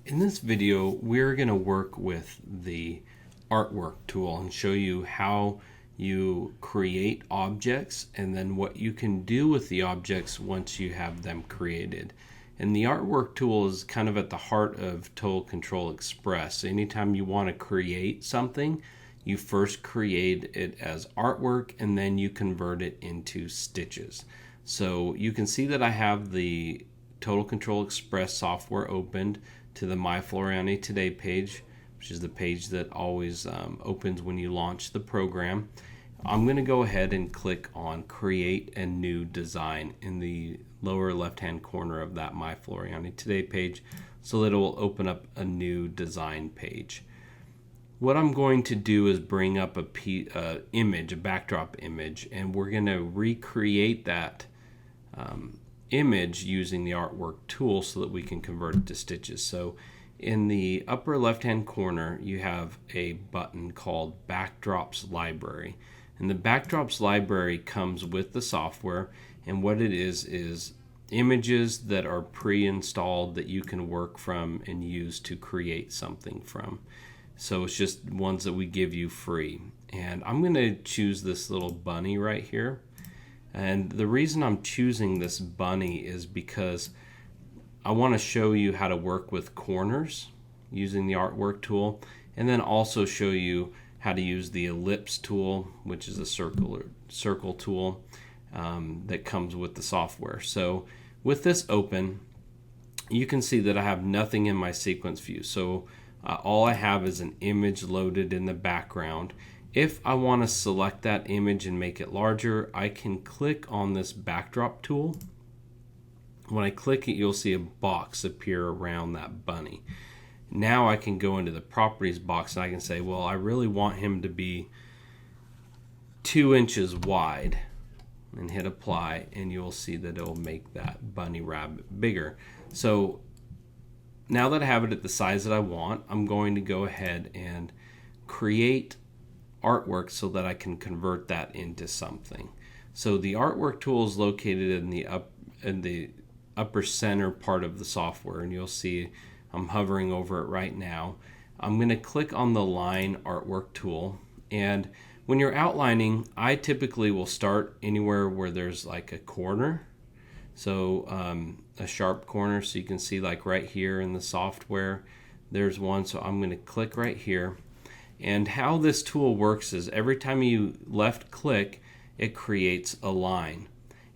In this video, we're going to work with the artwork tool and show you how you create objects and then what you can do with the objects once you have them created. And the artwork tool is kind of at the heart of Total Control Express. Anytime you want to create something, you first create it as artwork and then you convert it into stitches. So you can see that I have the Total Control Express software opened to the My Floriani Today page, which is the page that always opens when you launch the program. I'm going to go ahead and click on Create a New Design in the lower left-hand corner of that My Floriani Today page, so that it will open up a new design page. What I'm going to do is bring up a image, a backdrop image, and we're going to recreate that image using the artwork tool so that we can convert it to stitches. So in the upper left hand corner you have a button called Backdrops Library, and the Backdrops Library comes with the software, and what it is images that are pre-installed that you can work from and use to create something from. So it's just ones that we give you free, and I'm going to choose this little bunny right here. And the reason I'm choosing this bunny is because I want to show you how to work with corners using the artwork tool, and then also show you how to use the ellipse tool, which is a circle tool that comes with the software. So with this open, you can see that I have nothing in my sequence view. So all I have is an image loaded in the background. If I want to select that image and make it larger, I can click on this backdrop tool. When I click it, you'll see a box appear around that bunny. Now I can go into the properties box and I can say, well, I really want him to be 2 inches wide, and hit apply, and you'll see that it'll make that bunny rabbit bigger. So now that I have it at the size that I want, I'm going to go ahead and create artwork so that I can convert that into something. So the artwork tool is located in the upper center part of the software, and you'll see I'm hovering over it right now. I'm going to click on the line artwork tool, and when you're outlining, I typically will start anywhere where there's like a corner, so a sharp corner. So you can see like right here in the software there's one, so I'm going to click right here. And how this tool works is every time you left click, it creates a line.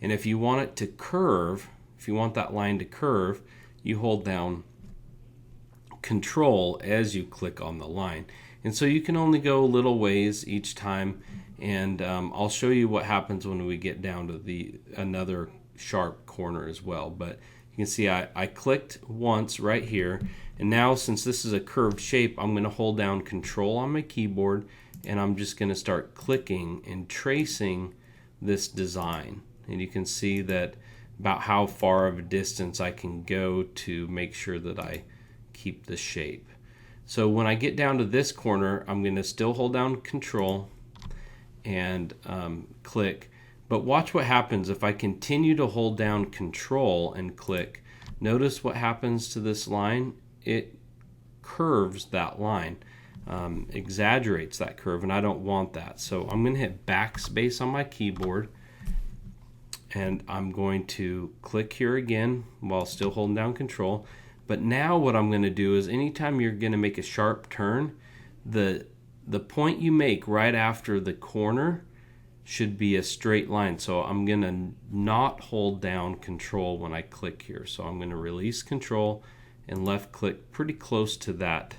And if you want it to curve, if you want that line to curve, you hold down Control as you click on the line. And so you can only go little ways each time. And I'll show you what happens when we get down to another sharp corner as well. But you can see I clicked once right here. And now, since this is a curved shape, I'm going to hold down Control on my keyboard, and I'm just going to start clicking and tracing this design. And you can see that about how far of a distance I can go to make sure that I keep the shape. So when I get down to this corner, I'm going to still hold down Control and click. But watch what happens if I continue to hold down Control and click. Notice what happens to this line. It curves that line, exaggerates that curve, and I don't want that. So I'm going to hit backspace on my keyboard, and I'm going to click here again while still holding down Control. But now what I'm going to do is anytime you're going to make a sharp turn, the point you make right after the corner should be a straight line. So I'm going to not hold down Control when I click here. So I'm going to release Control and left click pretty close to that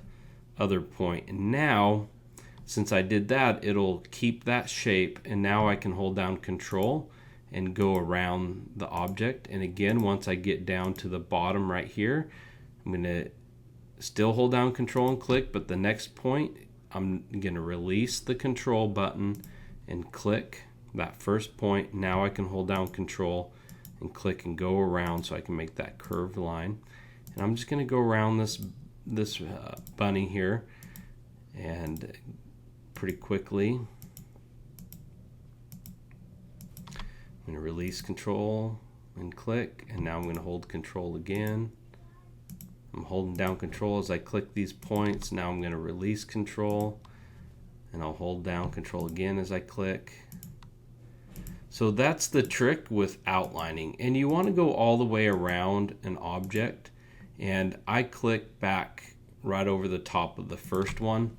other point. And now, since I did that, it'll keep that shape, and now I can hold down Control and go around the object. And again, once I get down to the bottom right here, I'm going to still hold down Control and click, but the next point I'm going to release the Control button and click that first point. Now I can hold down Control and click and go around so I can make that curved line. And I'm just going to go around this bunny here, and pretty quickly I'm going to release Control and click, and now I'm going to hold Control again I'm holding down control as I click these points. Now I'm going to release control, and I'll hold down control again as I click. So that's the trick with outlining, and you want to go all the way around an object, and I click back right over the top of the first one.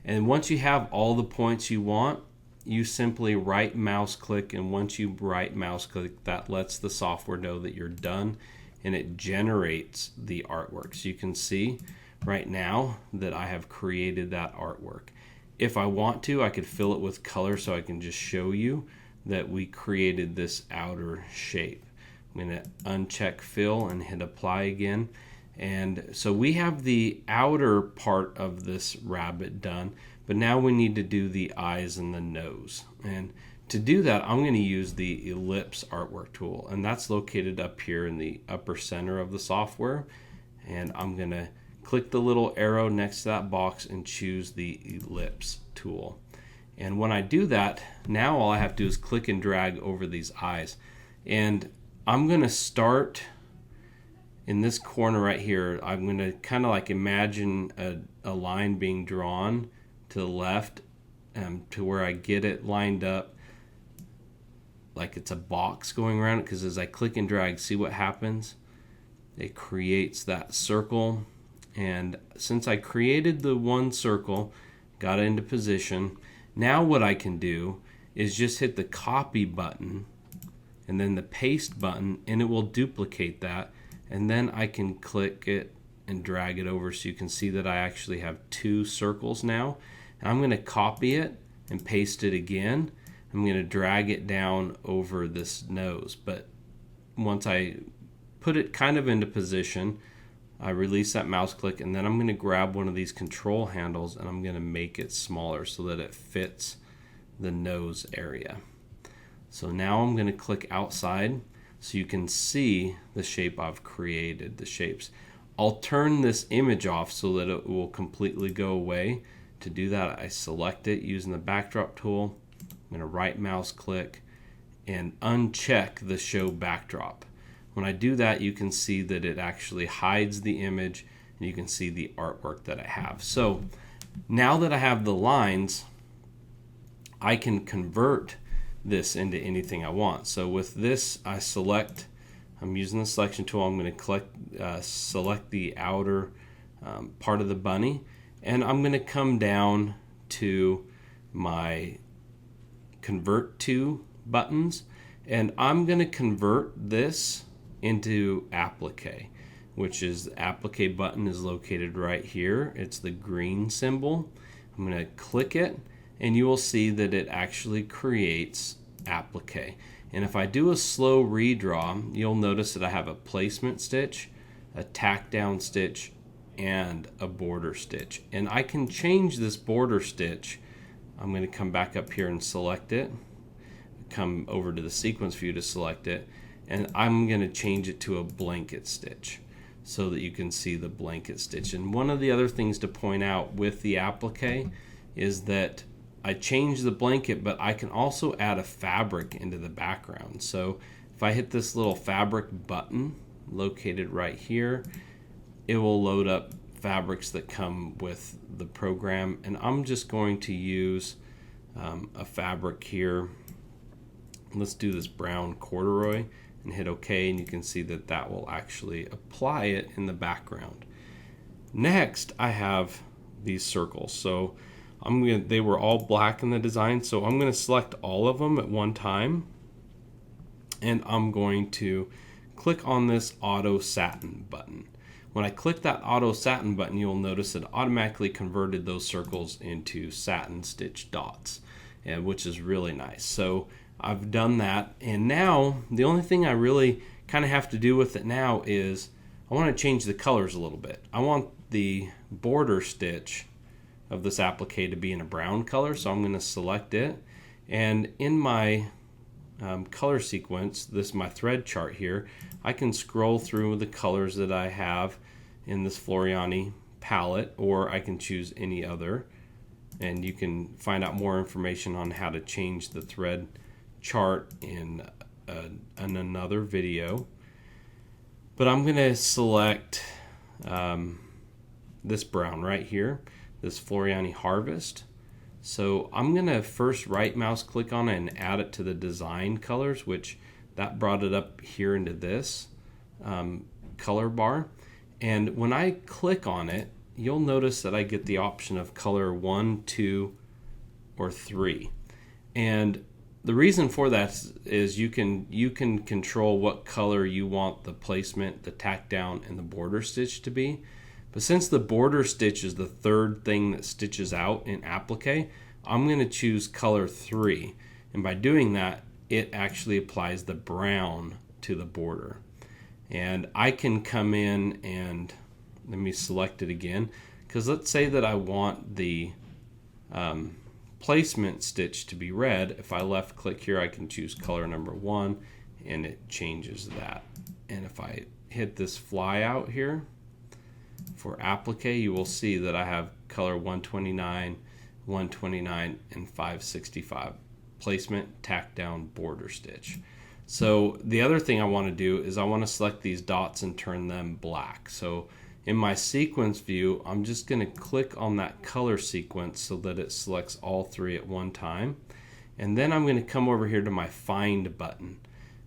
And once you have all the points you want, you simply right mouse click, and once you right mouse click, that lets the software know that you're done, and it generates the artwork. So you can see right now that I have created that artwork. If I want to, I could fill it with color, so I can just show you that we created this outer shape. I'm going to uncheck fill and hit apply again. And so we have the outer part of this rabbit done, but now we need to do the eyes and the nose. And to do that, I'm going to use the ellipse artwork tool, and that's located up here in the upper center of the software. And I'm going to click the little arrow next to that box and choose the ellipse tool. And when I do that, now all I have to do is click and drag over these eyes. And I'm going to start in this corner right here. I'm going to kind of like imagine a line being drawn to the left to where I get it lined up like it's a box going around it, because as I click and drag, see what happens? It creates that circle. And since I created the one circle, got it into position, now what I can do is just hit the copy button and then the paste button, and it will duplicate that. And then I can click it and drag it over, so you can see that I actually have two circles now. And I'm going to copy it and paste it again. I'm going to drag it down over this nose. But once I put it kind of into position, I release that mouse click, and then I'm going to grab one of these control handles and I'm going to make it smaller so that it fits the nose area. So now I'm going to click outside so you can see the shape I've created, the shapes. I'll turn this image off so that it will completely go away. To do that, I select it using the backdrop tool. I'm going to right mouse click and uncheck the show backdrop. When I do that, you can see that it actually hides the image, and you can see the artwork that I have. So now that I have the lines, I can convert this into anything I want. So with this, I'm using the selection tool. I'm going to select the outer part of the bunny, and I'm going to come down to my convert to buttons, and I'm going to convert this into applique, which is the applique button is located right here. It's the green symbol. I'm going to click it, and you will see that it actually creates applique. And if I do a slow redraw, you'll notice that I have a placement stitch, a tack down stitch, and a border stitch. And I can change this border stitch. I'm going to come back up here and select it, come over to the sequence view to select it, and I'm going to change it to a blanket stitch so that you can see the blanket stitch. And one of the other things to point out with the applique is that I changed the blanket, but I can also add a fabric into the background. So if I hit this little fabric button located right here, it will load up fabrics that come with the program. And I'm just going to use a fabric here. Let's do this brown corduroy and hit OK, and you can see that that will actually apply it in the background. Next, I have these circles. So they were all black in the design, so I'm going to select all of them at one time, and I'm going to click on this auto satin button. When I click that auto satin button, you'll notice it automatically converted those circles into satin stitch dots, which is really nice. So I've done that, and now the only thing I really kind of have to do with it now is I want to change the colors a little bit. I want the border stitch of this applique to be in a brown color, so I'm going to select it, and in my color sequence, this is my thread chart here, I can scroll through the colors that I have in this Floriani palette, or I can choose any other, and you can find out more information on how to change the thread chart in another video. But I'm going to select this brown right here, this Floriani Harvest. So I'm going to first right mouse click on it and add it to the design colors, which that brought it up here into this color bar. And when I click on it, you'll notice that I get the option of color 1, 2, or 3. And the reason for that is you can control what color you want the placement, the tack down, and the border stitch to be. But since the border stitch is the third thing that stitches out in applique, I'm going to choose color 3. And by doing that, it actually applies the brown to the border. And I can come in and let me select it again, because let's say that I want the placement stitch to be red. If I left click here, I can choose color number 1 and it changes that. And if I hit this fly out here for applique, you will see that I have color 129, 129, and 565. Placement, tack down, border stitch. So the other thing I want to do is I want to select these dots and turn them black. So in my sequence view, I'm just going to click on that color sequence so that it selects all 3 at one time. And then I'm going to come over here to my Find button.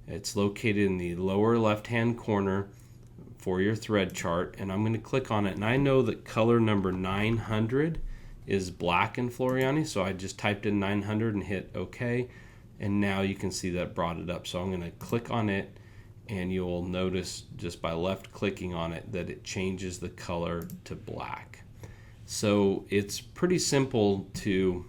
It's located in the lower left-hand corner for your thread chart, and I'm going to click on it. And I know that color number 900 is black in Floriani, so I just typed in 900 and hit OK. And now you can see that it brought it up. So I'm going to click on it, and you'll notice just by left clicking on it that it changes the color to black. So it's pretty simple to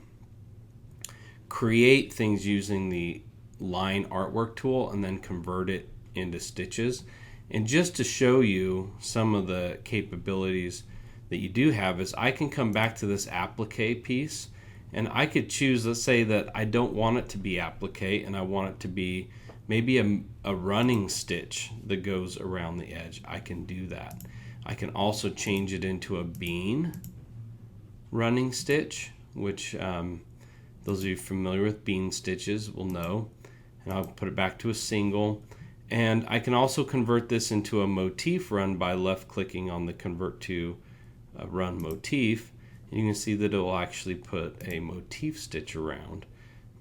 create things using the line artwork tool and then convert it into stitches. And just to show you some of the capabilities that you do have is I can come back to this applique piece, and I could choose, let's say that I don't want it to be applique and I want it to be maybe a running stitch that goes around the edge. I can do that. I can also change it into a bean running stitch, which those of you familiar with bean stitches will know. And I'll put it back to a single. And I can also convert this into a motif run by left clicking on the convert to run motif. And you can see that it will actually put a motif stitch around.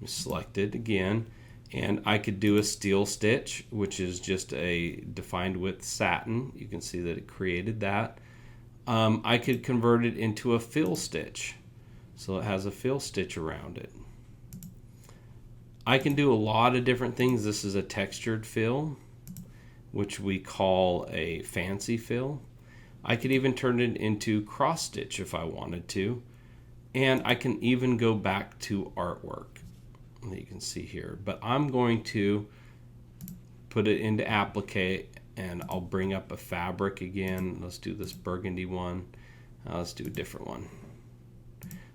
Select it again. And I could do a steel stitch, which is just a defined width satin. You can see that it created that. I could convert it into a fill stitch, so it has a fill stitch around it. I can do a lot of different things. This is a textured fill, which we call a fancy fill. I could even turn it into cross stitch if I wanted to. And I can even go back to artwork that you can see here. But I'm going to put it into applique, and I'll bring up a fabric again. Let's do this burgundy one. Let's do a different one.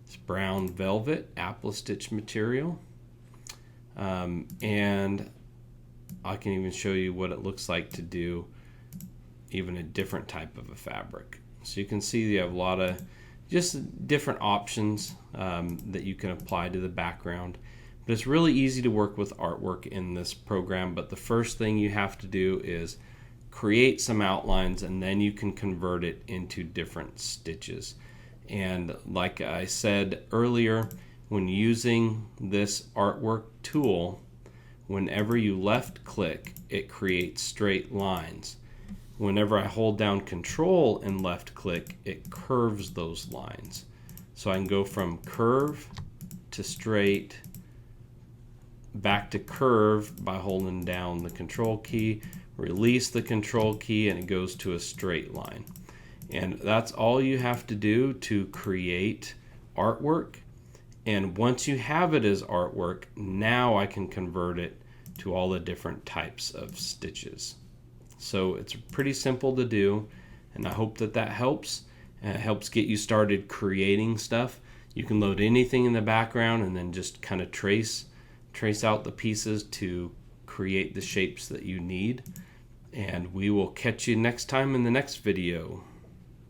It's brown velvet apple stitch material. And I can even show you what it looks like to do even a different type of a fabric. So you can see you have a lot of just different options that you can apply to the background. But it's really easy to work with artwork in this program. But the first thing you have to do is create some outlines, and then you can convert it into different stitches. And like I said earlier, when using this artwork tool, whenever you left click, it creates straight lines. Whenever I hold down Control and left click, it curves those lines. So I can go from curve to straight, back to curve by holding down the Control key, release the Control key, and it goes to a straight line. And that's all you have to do to create artwork. And once you have it as artwork, now I can convert it to all the different types of stitches. So it's pretty simple to do, and I hope that that helps. It helps get you started creating stuff. You can load anything in the background and then just kind of trace out the pieces to create the shapes that you need. And we will catch you next time in the next video.